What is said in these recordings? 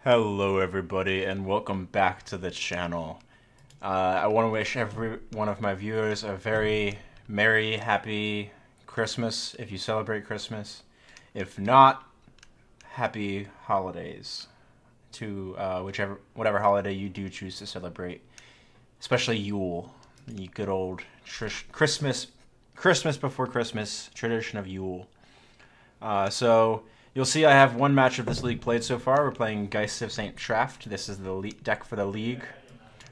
Hello everybody and welcome back to the channel. I want to wish every one of my viewers a very merry, happy Christmas if you celebrate Christmas. If not, happy holidays to whatever holiday you do choose to celebrate. Especially Yule, the good old Christmas before Christmas tradition of Yule. So you'll see I have one match of this league played so far. We're playing Geist of St. Traft. This is the deck for the league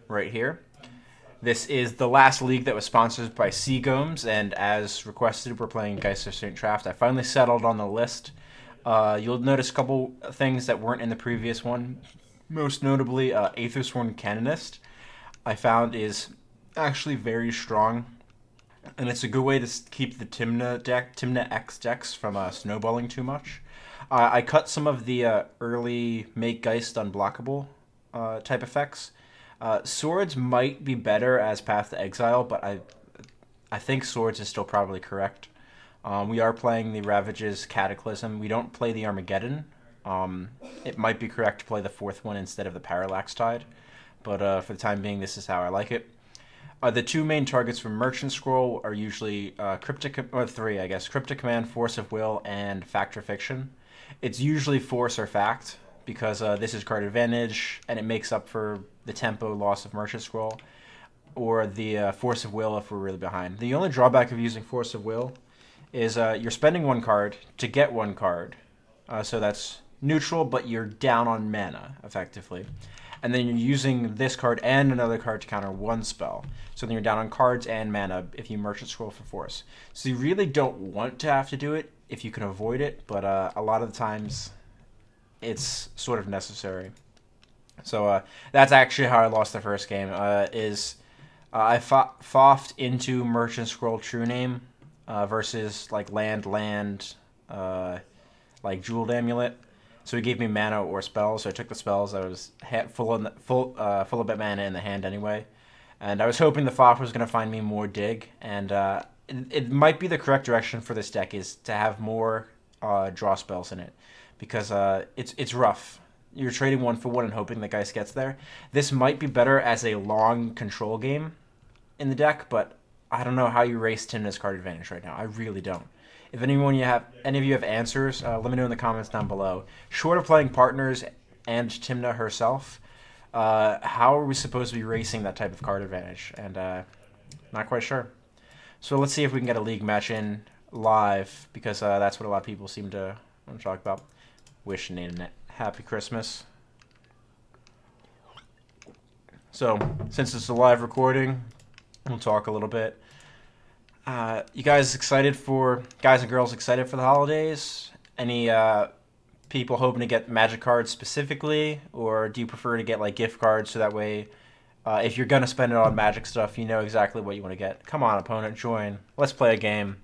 right here. This is the last league that was sponsored by Seagomes, and as requested, we're playing Geist of St. Traft. I finally settled on the list. You'll notice a couple things that weren't in the previous one. Most notably, Aethersworn Canonist, I found is actually very strong. And it's a good way to keep the Tymna X decks from snowballing too much. I cut some of the early make Geist unblockable type effects. Swords might be better as Path to Exile, but I think Swords is still probably correct. We are playing the Ravage's Cataclysm. We don't play the Armageddon. It might be correct to play the fourth one instead of the Parallax Tide, but for the time being, this is how I like it. The two main targets for Merchant Scroll are usually three, I guess. Cryptic Command, Force of Will, and Fact or Fiction. It's usually Force or Fact, because this is card advantage, and it makes up for the tempo loss of Merchant Scroll, or the Force of Will if we're really behind. The only drawback of using Force of Will is you're spending one card to get one card. So that's neutral, but you're down on mana, effectively. And then you're using this card and another card to counter one spell. So then you're down on cards and mana if you Merchant Scroll for Force. So you really don't want to have to do it if you can avoid it, but a lot of the times it's sort of necessary. So that's actually how I lost the first game. I foffed into Merchant Scroll True Name versus like land, like Jeweled Amulet. So he gave me mana or spells, so I took the spells. I was full of bit mana in the hand anyway, and I was hoping the Foff was going to find me more dig, and it might be the correct direction for this deck is to have more draw spells in it, because it's rough. You're trading one for one and hoping the Geist gets there. This might be better as a long control game in the deck, but I don't know how you race Tymna's card advantage right now. I really don't. If any of you have answers, let me know in the comments down below. Short of playing partners and Tymna herself, how are we supposed to be racing that type of card advantage? And not quite sure. So let's see if we can get a league match in live, because that's what a lot of people seem to want to talk about. Wishing Nate a happy Christmas. So since it's a live recording, we'll talk a little bit. You guys and girls excited for the holidays? Any people hoping to get Magic cards specifically, or do you prefer to get like gift cards so that way if you're gonna spend it on Magic stuff, you know exactly what you want to get? Come on, opponent, join. Let's play a game.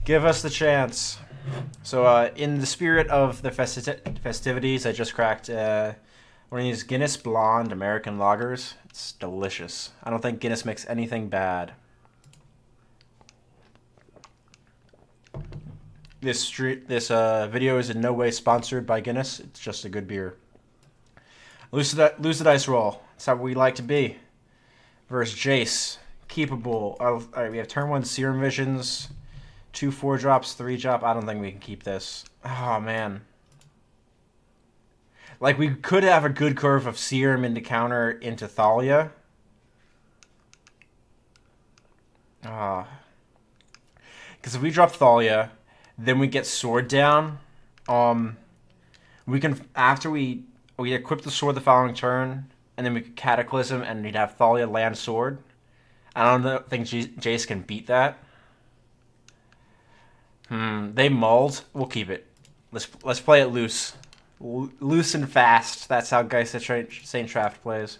Give us the chance. So in the spirit of the festivities, I just cracked one of these Guinness Blonde American lagers. It's delicious. I don't think Guinness makes anything bad. This video is in no way sponsored by Guinness. It's just a good beer. Lose the dice roll. That's how we like to be. Versus Jace. Keepable. Alright, we have turn 1 Serum Visions. 2 4-drops, 3-drop. I don't think we can keep this. Oh, man. Like, we could have a good curve of Serum into counter into Thalia. Because if we drop Thalia, then we get Sword down. We can, after we equip the sword the following turn, and then we could Cataclysm, and we'd have Thalia land sword. I don't think Jace can beat that. They mulled. We'll keep it. Let's play it loose. Loose and fast. That's how Geist of St. Traft plays.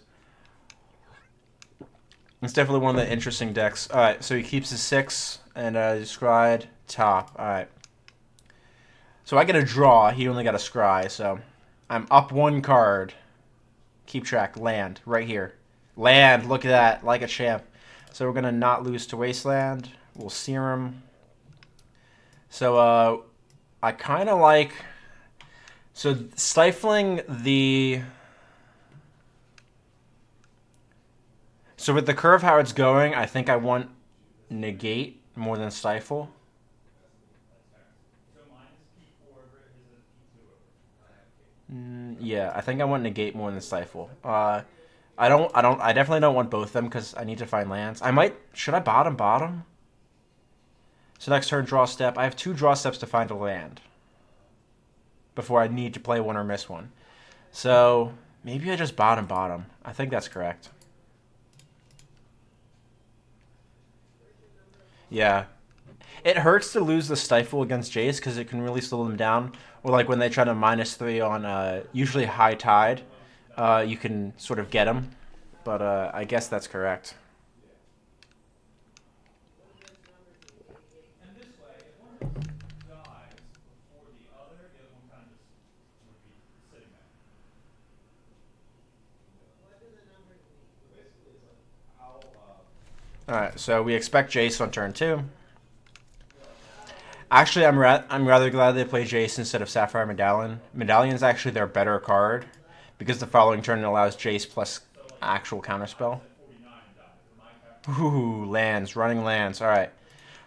It's definitely one of the interesting decks. Alright, so he keeps his 6 and scryed top. Alright. So I get a draw. He only got a scry, so I'm up 1 card. Keep track. Land. Right here. Land. Look at that. Like a champ. So we're going to not lose to Wasteland. We'll Serum. So I kind of like So stifling the... So with the curve how it's going, I think I want negate more than stifle. Yeah, I think I want negate more than stifle. I definitely don't want both of them because I need to find lands. Should I bottom? So next turn, draw step. I have 2 draw steps to find a land before I need to play one or miss one. So maybe I just bottom. I think that's correct. Yeah. It hurts to lose the stifle against Jace because it can really slow them down. Or like when they try to -3 on usually high tide, you can sort of get them. But I guess that's correct. Alright, so we expect Jace on turn 2. Actually, I'm rather glad they play Jace instead of Sapphire Medallion. Medallion's actually their better card because the following turn allows Jace plus actual counterspell. Ooh, lands, running lands. Alright,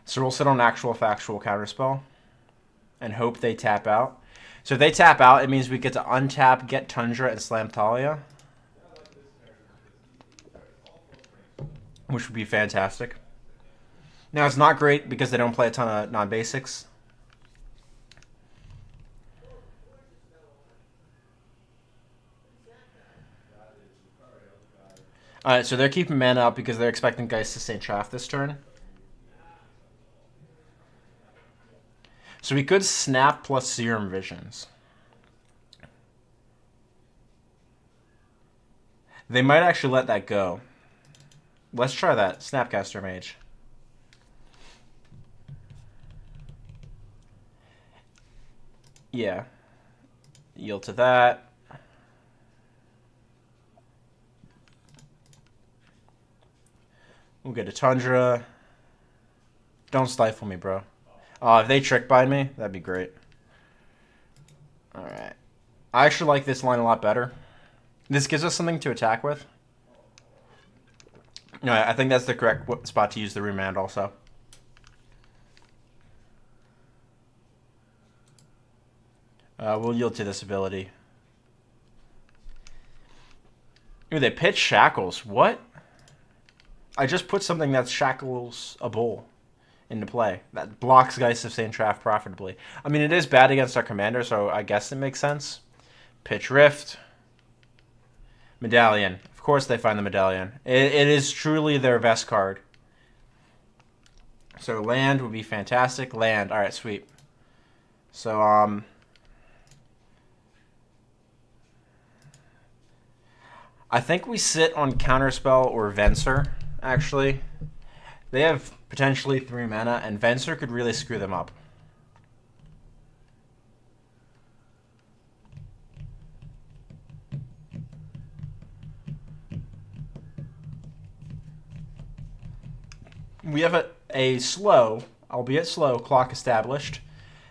so we'll sit on actual factual counterspell and hope they tap out. So if they tap out, it means we get to untap, get Tundra, and slam Talia, which would be fantastic. Now, it's not great because they don't play a ton of non-basics. Alright, so they're keeping mana up because they're expecting Geist to St. Traff this turn. So we could snap plus Serum Visions. They might actually let that go. Let's try that. Snapcaster Mage. Yeah. Yield to that. We'll get a Tundra. Don't stifle me, bro. If they trick bind me, that'd be great. Alright. I actually like this line a lot better. This gives us something to attack with. No, I think that's the correct spot to use the remand also. We'll yield to this ability. Ooh, they pitch Shackles. What? I just put something that's Shackles-able into play. That blocks Geist of St. Traff profitably. I mean, it is bad against our commander, so I guess it makes sense. Pitch Rift. Medallion. Of course they find the Medallion. It is truly their best card. So land would be fantastic. Land. Alright, sweet. So, I think we sit on Counterspell or Venser, actually. They have potentially 3 mana, and Venser could really screw them up. We have a slow, albeit slow, clock established.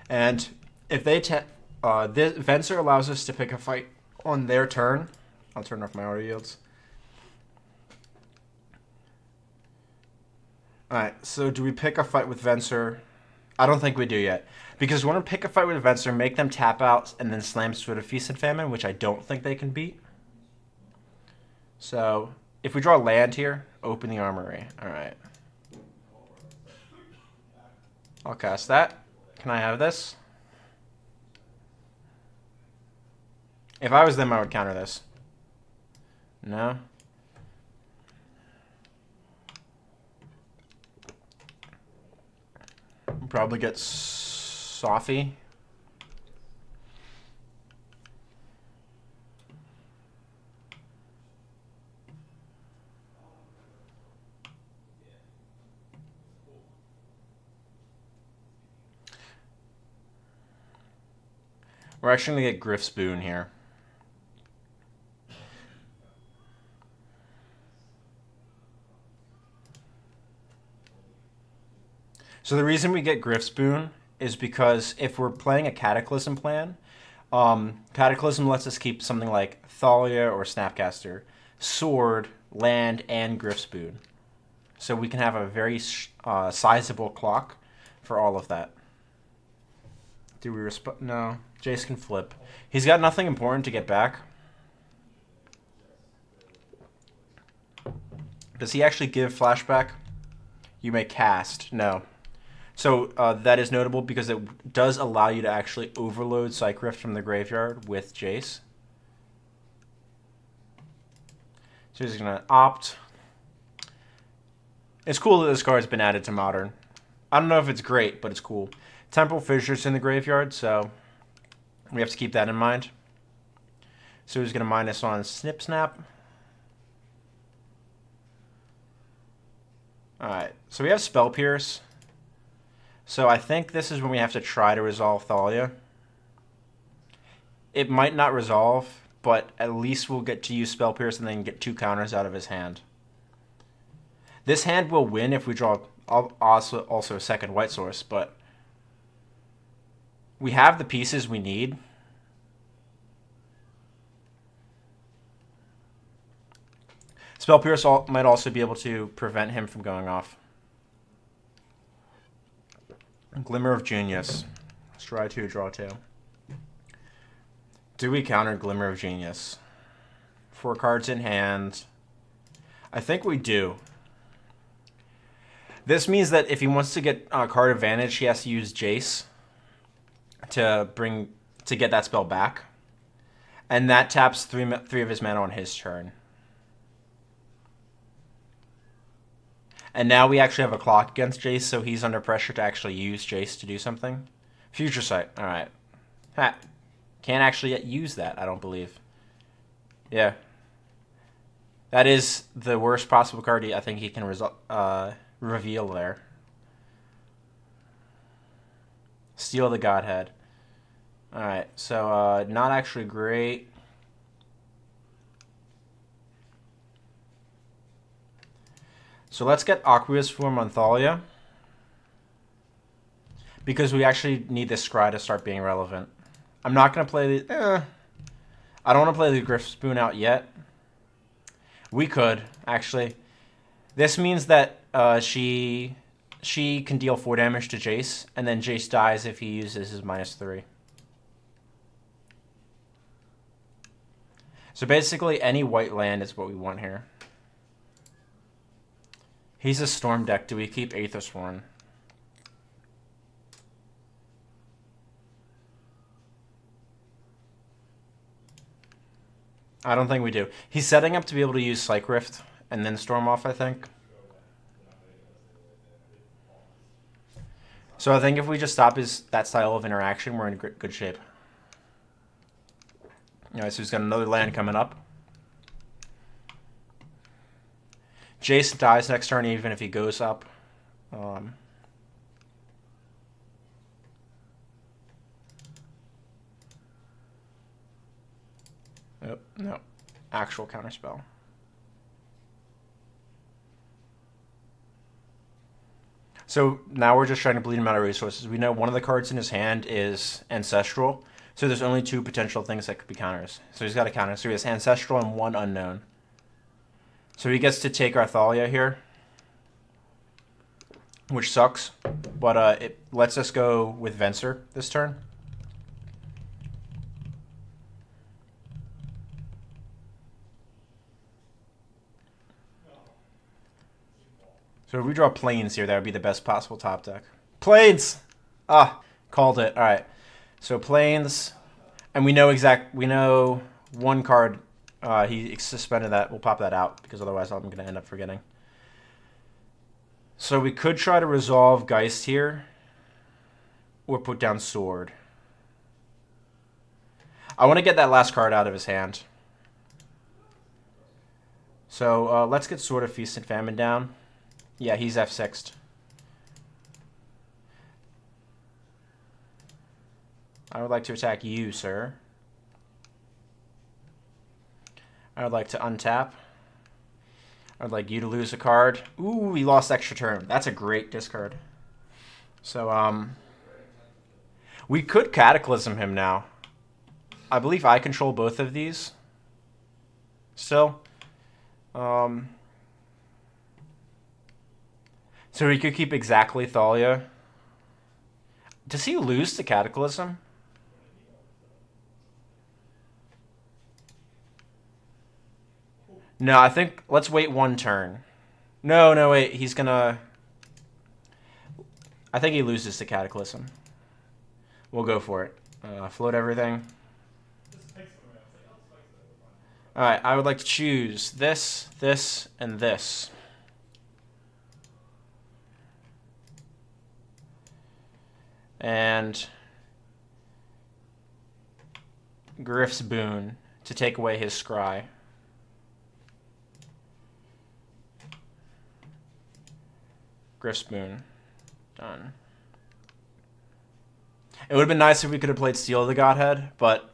And if they Venser allows us to pick a fight on their turn. I'll turn off my auto yields. Alright, so do we pick a fight with Venser? I don't think we do yet. Because we want to pick a fight with Venser, make them tap out, and then slam Sweat of Feast and Famine, which I don't think they can beat. So, if we draw land here, open the Armory. Alright. I'll cast that. Can I have this? If I was them, I would counter this. No? Probably get Sophie. We're actually going to get Griff's Boon here. So the reason we get Griff's Boon is because if we're playing a Cataclysm plan, Cataclysm lets us keep something like Thalia or Snapcaster, Sword, Land, and Griftspoon. So we can have a very sizable clock for all of that. Do we respond? No. Jace can flip. He's got nothing important to get back. Does he actually give flashback? You may cast. No. So that is notable because it does allow you to actually overload Psych Rift from the graveyard with Jace. So he's going to opt. It's cool that this card's been added to Modern. I don't know if it's great, but it's cool. Temporal Fissure's in the graveyard, so we have to keep that in mind. So he's going to minus on Snip Snap. Alright, so we have Spell Pierce. So I think this is when we have to try to resolve Thalia. It might not resolve, but at least we'll get to use Spell Pierce and then get 2 counters out of his hand. This hand will win if we draw also a second white source, but we have the pieces we need. Spell Pierce might also be able to prevent him from going off. Glimmer of Genius. Let's try to draw 2. Do we counter Glimmer of Genius? 4 cards in hand. I think we do. This means that if he wants to get card advantage, he has to use Jace to get that spell back. And that taps 3 of his mana on his turn. And now we actually have a clock against Jace, so he's under pressure to actually use Jace to do something. Future Sight. Alright. Ha. Can't actually use that, I don't believe. Yeah. That is the worst possible card I think he can reveal there. Steal the Godhead. Alright, so not actually great. So let's get Aqueous Form on Thalia. Because we actually need this Scry to start being relevant. I'm not going to play the... I don't want to play the Griftspoon out yet. We could, actually. This means that she can deal 4 damage to Jace, and then Jace dies if he uses his -3. So basically, any white land is what we want here. He's a Storm deck. Do we keep Aethersworn? I don't think we do. He's setting up to be able to use Psych Rift and then Storm off, I think. So I think if we just stop that style of interaction, we're in good shape. Alright, so he's got another land coming up. Jace dies next turn even if he goes up. Oh, no. Actual counterspell. So now we're just trying to bleed him out of resources. We know one of the cards in his hand is Ancestral. So there's only 2 potential things that could be counters. So he's got a counter. So he has Ancestral and 1 Unknown. So he gets to take our Thalia here, which sucks, but it lets us go with Venser this turn. So if we draw Plains here, that would be the best possible top deck. Plains! Ah, called it. All right. So Plains, and we know 1 card. He suspended that. We'll pop that out because otherwise I'm going to end up forgetting. So we could try to resolve Geist here or put down Sword. I want to get that last card out of his hand. So let's get Sword of Feast and Famine down. Yeah, he's F6'd. I would like to attack you, sir. I would like to untap. I would like you to lose a card. Ooh, he lost extra turn. That's a great discard. So, we could Cataclysm him now. I believe I control both of these still. So he could keep exactly Thalia. Does he lose to Cataclysm? No, I think let's wait one turn. No, wait. He's gonna... I think he loses to Cataclysm. We'll go for it. Float everything. Alright, I would like to choose this, this, and this. And Griff's Boon to take away his scry. Griff's Boon. Done. It would have been nice if we could have played Seal of the Godhead, but...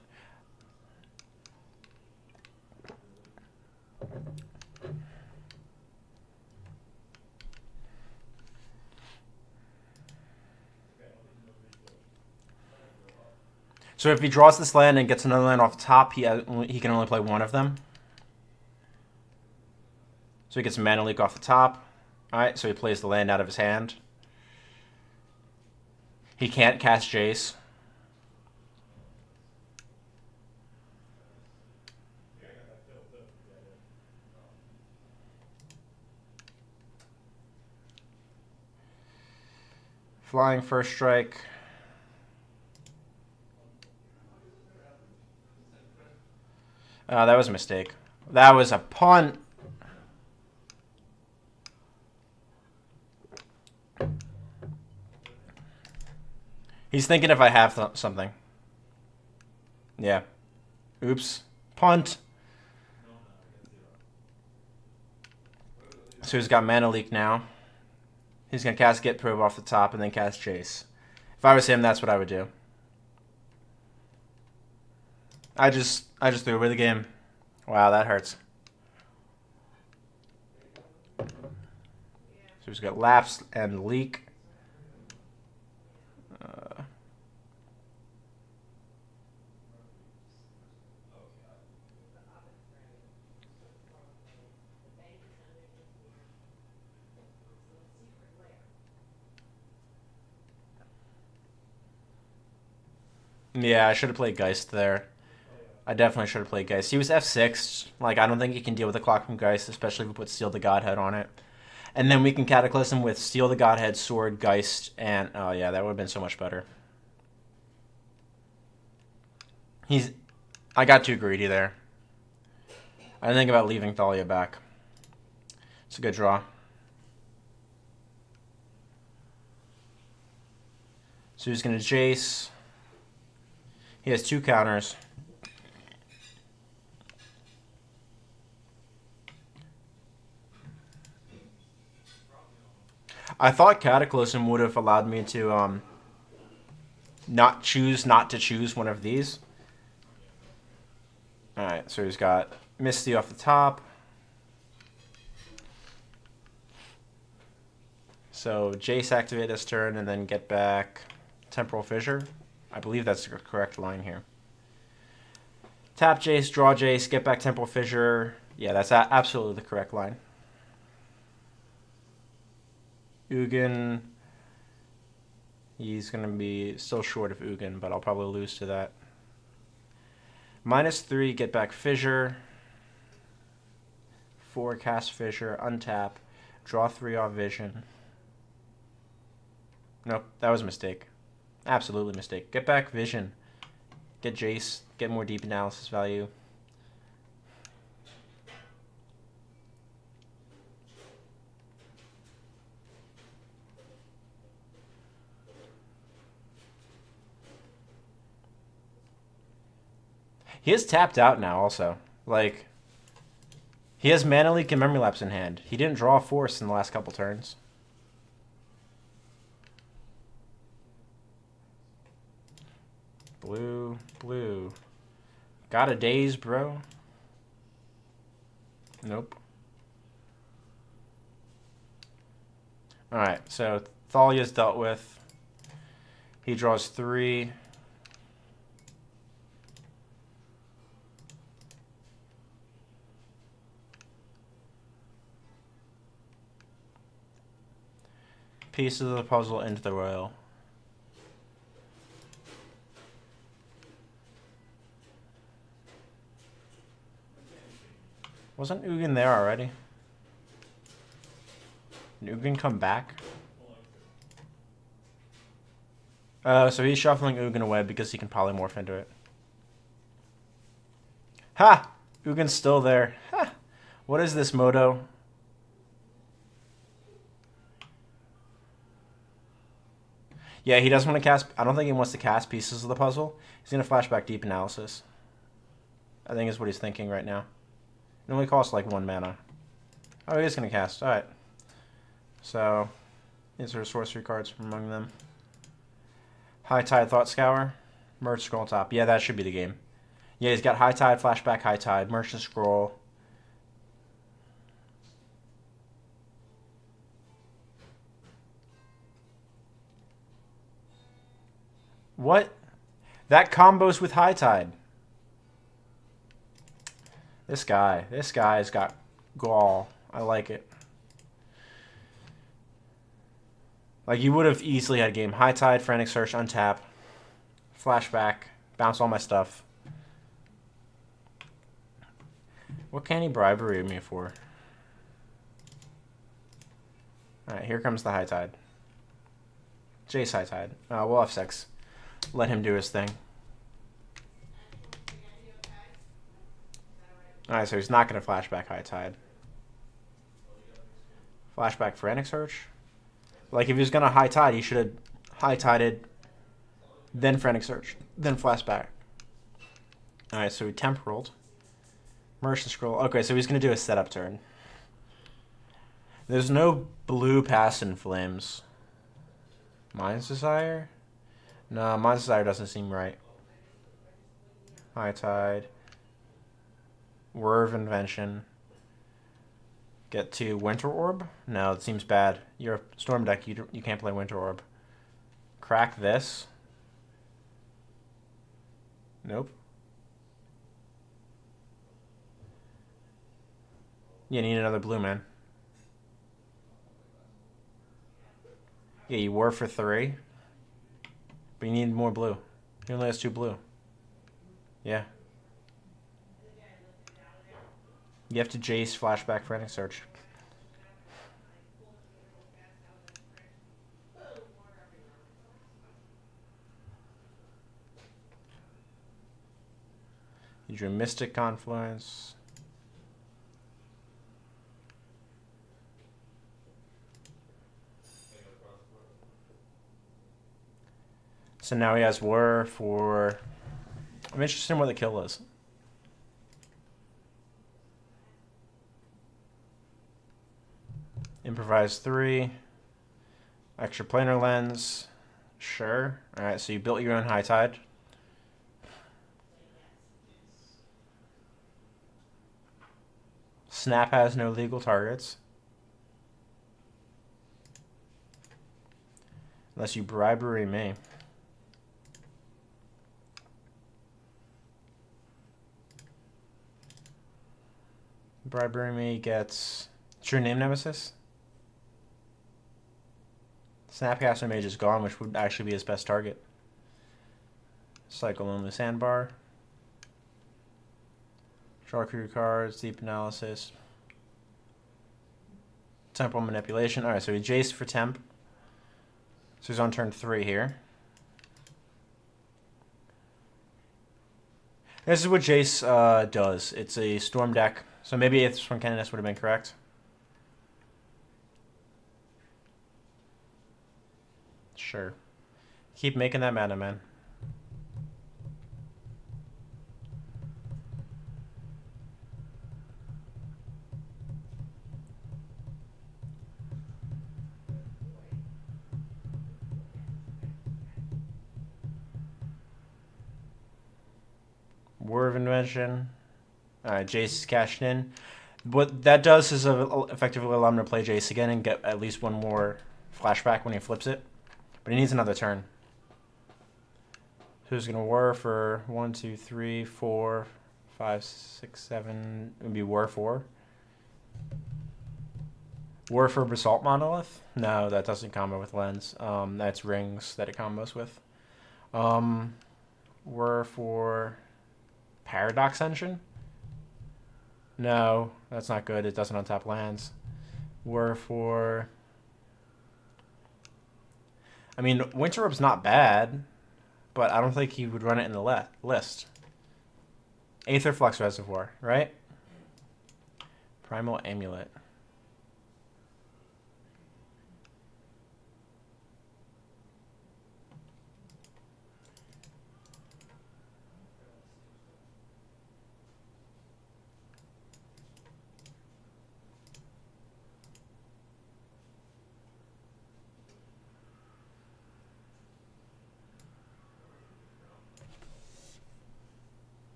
So if he draws this land and gets another land off the top, he can only play one of them. So he gets Mana Leak off the top. Alright, so he plays the land out of his hand. He can't cast Jace. Flying first strike. That was a mistake. That was a punt. He's thinking if I have something. Yeah. Oops. Punt. So he's got Mana Leak now. He's going to cast Get Probe off the top and then cast Jace. If I was him, that's what I would do. I just threw away the game. Wow, that hurts. So he's got Lapse and Leak. Yeah, I should have played Geist there. I definitely should have played Geist. He was F6. Like, I don't think he can deal with the clock from Geist, especially if we put Seal the Godhead on it. And then we can Cataclysm with Seal the Godhead, Sword, Geist, and... Oh, yeah, that would have been so much better. I got too greedy there. I didn't think about leaving Thalia back. It's a good draw. So he's going to Jace. He has 2 counters. I thought Cataclysm would have allowed me to not to choose one of these. Alright, so he's got Misty off the top. So Jace activate this turn and then get back Temporal Fissure. I believe that's the correct line here. Tap Jace, draw Jace, get back Temporal Fissure. Yeah, that's absolutely the correct line. Ugin. He's going to be still short of Ugin, but I'll probably lose to that. -3, get back Fissure. 4, cast Fissure, untap. Draw 3 off Vision. Nope, that was a mistake. Absolutely a mistake. Get back Vision. Get Jace. Get more deep analysis value. He is tapped out now also. Like, he has Mana Leak and Memory Lapse in hand. He didn't draw Force in the last couple turns. Blue, blue. Got a daze, bro? Nope. Alright, so Thalia's dealt with. He draws 3. pieces of the puzzle into the royal. Wasn't Ugin there already? Did Ugin come back? So he's shuffling Ugin away because he can polymorph into it. Ha! Ugin's still there. Ha! What is this, Moto? Yeah, he doesn't want to cast... I don't think he wants to cast pieces of the puzzle. He's going to flashback Deep Analysis. I think is what he's thinking right now. It only costs like 1 mana. Oh, he is going to cast. Alright. So, these are sorcery cards from among them. High Tide, Thought Scour. Merge Scroll top. Yeah, that should be the game. Yeah, he's got High Tide, Flashback, High Tide, Merchant Scroll. What? That combos with High Tide. This guy's got gall. I like it. Like, you would have easily had a game. High Tide, Frantic Search, untap, flashback, bounce all my stuff. What can he bribery me for? Alright, here comes the High Tide. Jace High Tide. We'll have sex. Let him do his thing. Alright, so he's not going to flashback High Tide. Flashback Frantic Search. Like, if he was going to High Tide, he should have High Tided, then Frantic Search, then flashback. Alright, so he Temporaled. Merchant Scroll. Okay, so he's going to do a setup turn. There's no blue pass in Flames. Mind's Desire? No, Mind's Desire doesn't seem right. High Tide. Whir of Invention. Get to Winter Orb? No, it seems bad. You're a Storm deck, you can't play Winter Orb. Crack this. Nope. You need another blue, man. Yeah, you were for 3. But you need more blue. He only has 2 blue. Yeah. You have to Jace flashback Frantic Search. You drew Mystic Confluence. So now he has Whir for... I'm interested in what the kill is. Improvise 3. Extra Planar Lens. Sure. Alright, so you built your own High Tide. Snap has no legal targets. Unless you bribery me. Bribery me gets True Name Nemesis. Snapcaster Mage is gone, which would actually be his best target. Cycle only Sandbar. Draw crew cards, Deep Analysis. Temporal Manipulation. Alright, so he Jace for temp. So he's on turn 3 here. This is what Jace does. It's a Storm deck. So maybe if from Canoness would have been correct. Sure. Keep making that mana, man. Whir of Invention. Jace is cashed in. What that does is effectively allow him to play Jace again and get at least 1 more flashback when he flips it. But he needs another turn. So he's going to Whir for 1, 2, 3, 4, 5, 6, 7. It would be Whir 4. War for Basalt Monolith? No, that doesn't combo with Lens. That's rings that it combos with. War for Paradox Engine? No, that's not good. It doesn't untap lands. War for... I mean, Winter Orb's not bad, but I don't think he would run it in the list. Aetherflux Reservoir, right? Primal Amulet.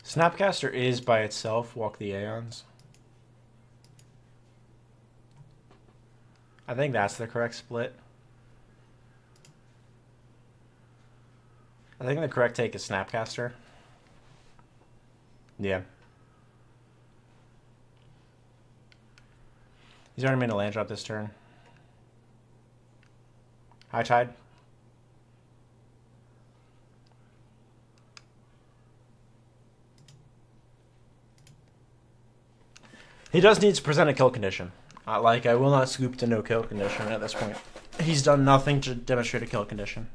Snapcaster is by itself Walk the Aeons. I think that's the correct split. I think the correct take is Snapcaster. Yeah. He's already made a land drop this turn. High Tide. He does need to present a kill condition. I will not scoop to no kill condition at this point. He's done nothing to demonstrate a kill condition.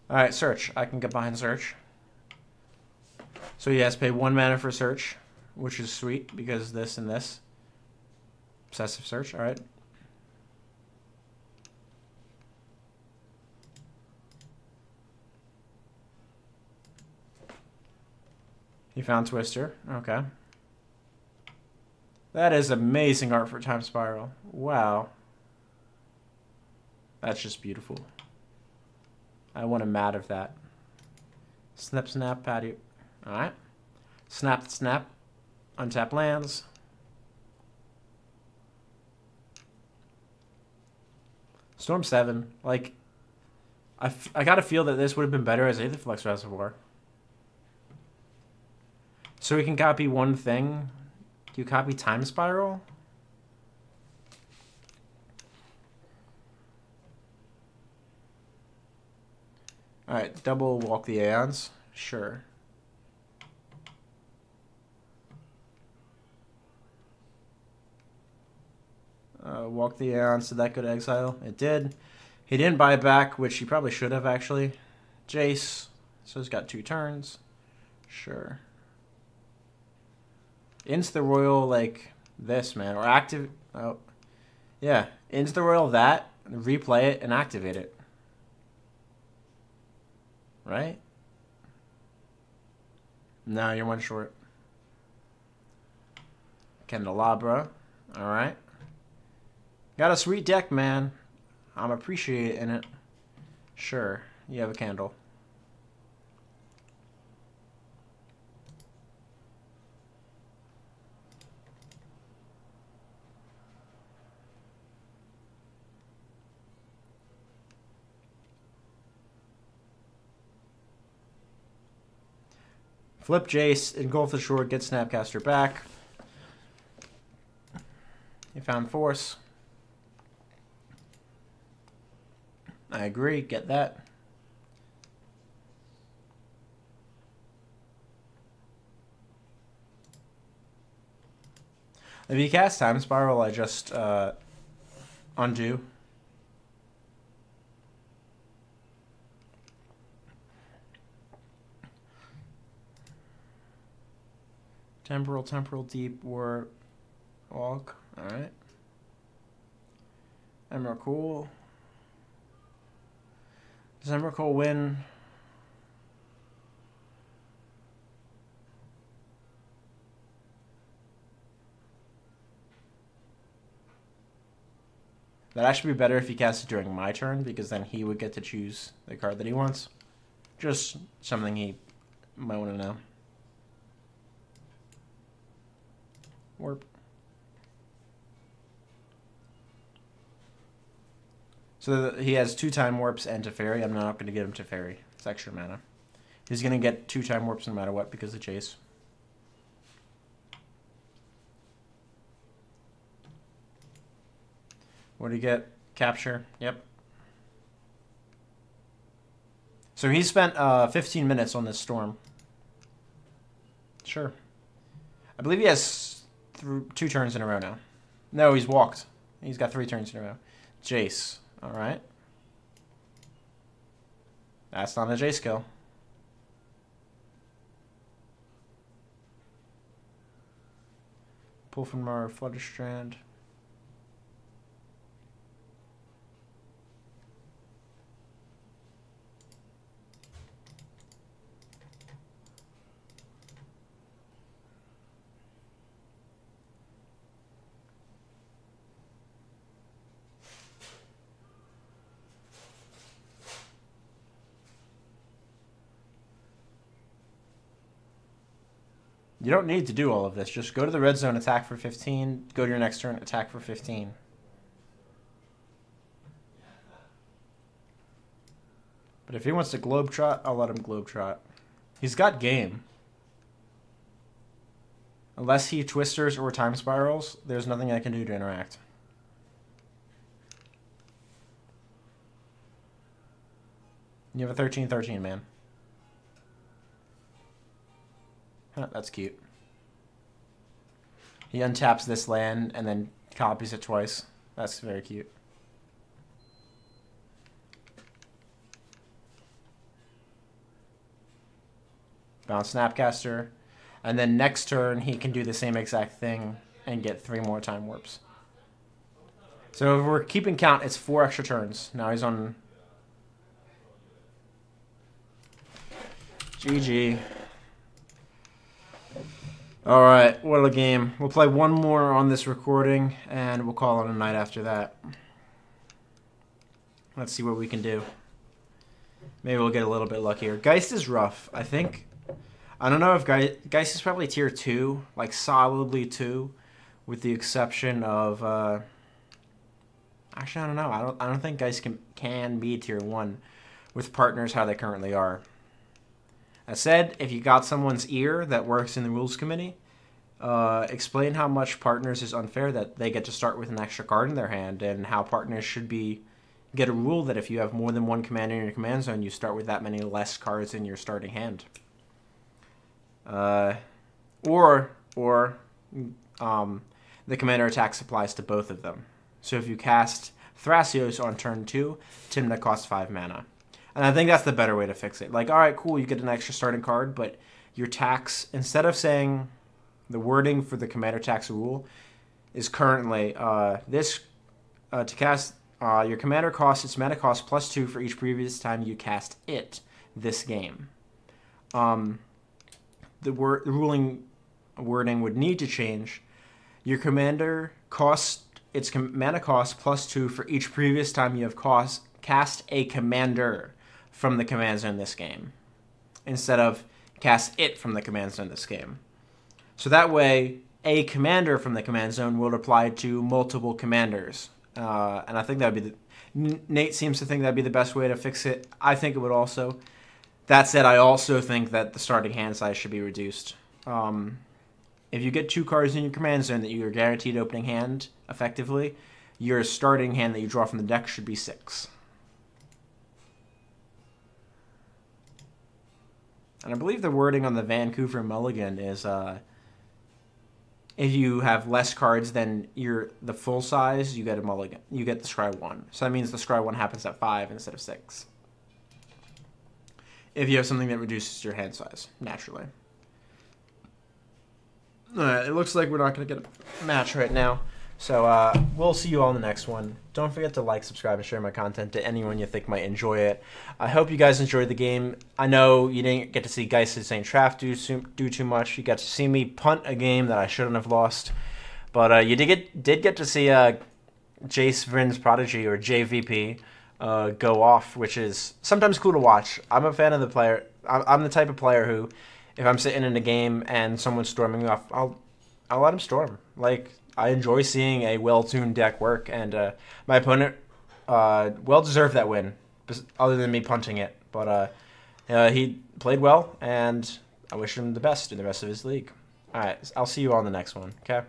Alright, Search. I can get behind Search. So he has to pay 1 mana for Search, which is sweet because this and this. Obsessive Search, alright. He found Twister, okay. That is amazing art for Time Spiral. Wow. That's just beautiful. I want a mat of that. Snap, snap, patio. Alright. Snap, snap. Untap lands. Storm 7. Like, I gotta feel that this would have been better as Aetherflux Reservoir. So we can copy one thing. Do you copy Time Spiral? Alright, double Walk the Aeons. Sure. Walk the Aeons, did that go to exile? It did. He didn't buy it back, which he probably should have, actually. Jace. So he's got 2 turns. Sure. Into the Royal like this, man. Or active... Oh. Yeah. Into the Royal that, replay it, and activate it. Right? No, you're 1 short. Candelabra. Alright. Got a sweet deck, man. I'm appreciating it. Sure. You have a candle. Flip Jace, engulf the shore, get Snapcaster back. You found Force. I agree, get that. If you cast Time Spiral, I just undo. Temporal, Deep, War, Walk. Alright. Emrakul. Does Emrakul win? That'd actually be better if he cast it during my turn, because then he would get to choose the card that he wants. Just something he might want to know. Warp. So he has 2 time warps and Teferi. I'm not going to give him Teferi. It's extra mana. He's going to get 2 time warps no matter what because of Jace. What do you get? Capture. Yep. So he spent 15 minutes on this storm. Sure. I believe he has 2 turns in a row now. No, he's walked. He's got 3 turns in a row. Jace. All right. That's not a Jace kill. Pull from our Flutter Strand. You don't need to do all of this. Just go to the red zone, attack for 15. Go to your next turn, attack for 15. But if he wants to globetrot, I'll let him globetrot. He's got game. Unless he twisters or time spirals, there's nothing I can do to interact. You have a 13-13, man. Huh, that's cute. He untaps this land and then copies it twice. That's very cute. Bounce Snapcaster. And then next turn, he can do the same exact thing and get 3 more time warps. So if we're keeping count, it's 4 extra turns. Now he's on... GG. Alright, what a game. We'll play one more on this recording, and we'll call it a night after that. Let's see what we can do. Maybe we'll get a little bit luckier. Geist is rough, I think. I don't know if Geist is probably tier 2, like solidly 2, with the exception of... Actually, I don't know. I don't think Geist can be tier 1 with partners how they currently are. That said, if you got someone's ear that works in the rules committee, explain how much partners is unfair that they get to start with an extra card in their hand, and how partners should get a rule that if you have more than 1 commander in your command zone, you start with that many less cards in your starting hand. Or the commander attack applies to both of them. So if you cast Thrasios on turn 2, Tymna costs 5 mana. And I think that's the better way to fix it. Like, alright, cool, you get an extra starting card, but your tax, instead of saying the wording for the commander tax rule, is currently to cast your commander costs its mana cost +2 for each previous time you cast it this game. The ruling wording would need to change. Your commander costs its mana cost +2 for each previous time you have cast a commander from the command zone this game, instead of cast it from the command zone this game. So that way, a commander from the command zone will apply to multiple commanders. And I think that would be Nate seems to think that'd be the best way to fix it. I think it would also. That said, I also think that the starting hand size should be reduced. If you get 2 cards in your command zone that you're guaranteed opening hand effectively, your starting hand that you draw from the deck should be 6. And I believe the wording on the Vancouver Mulligan is if you have less cards than the full size, you get a mulligan. You get the Scry 1. So that means the Scry 1 happens at 5 instead of 6. If you have something that reduces your hand size, naturally. Alright, it looks like we're not going to get a match right now. So we'll see you all in the next one. Don't forget to like, subscribe, and share my content to anyone you think might enjoy it. I hope you guys enjoyed the game. I know you didn't get to see Geist and St. Traff do too much. You got to see me punt a game that I shouldn't have lost. But you did get to see Jace Vryn's Prodigy, or JVP, go off, which is sometimes cool to watch. I'm a fan of the player. I'm the type of player who, if I'm sitting in a game and someone's storming off, I'll let him storm. Like, I enjoy seeing a well-tuned deck work, and my opponent well deserved that win, other than me punting it. But he played well, and I wish him the best in the rest of his league. All right, I'll see you all in the next one, okay?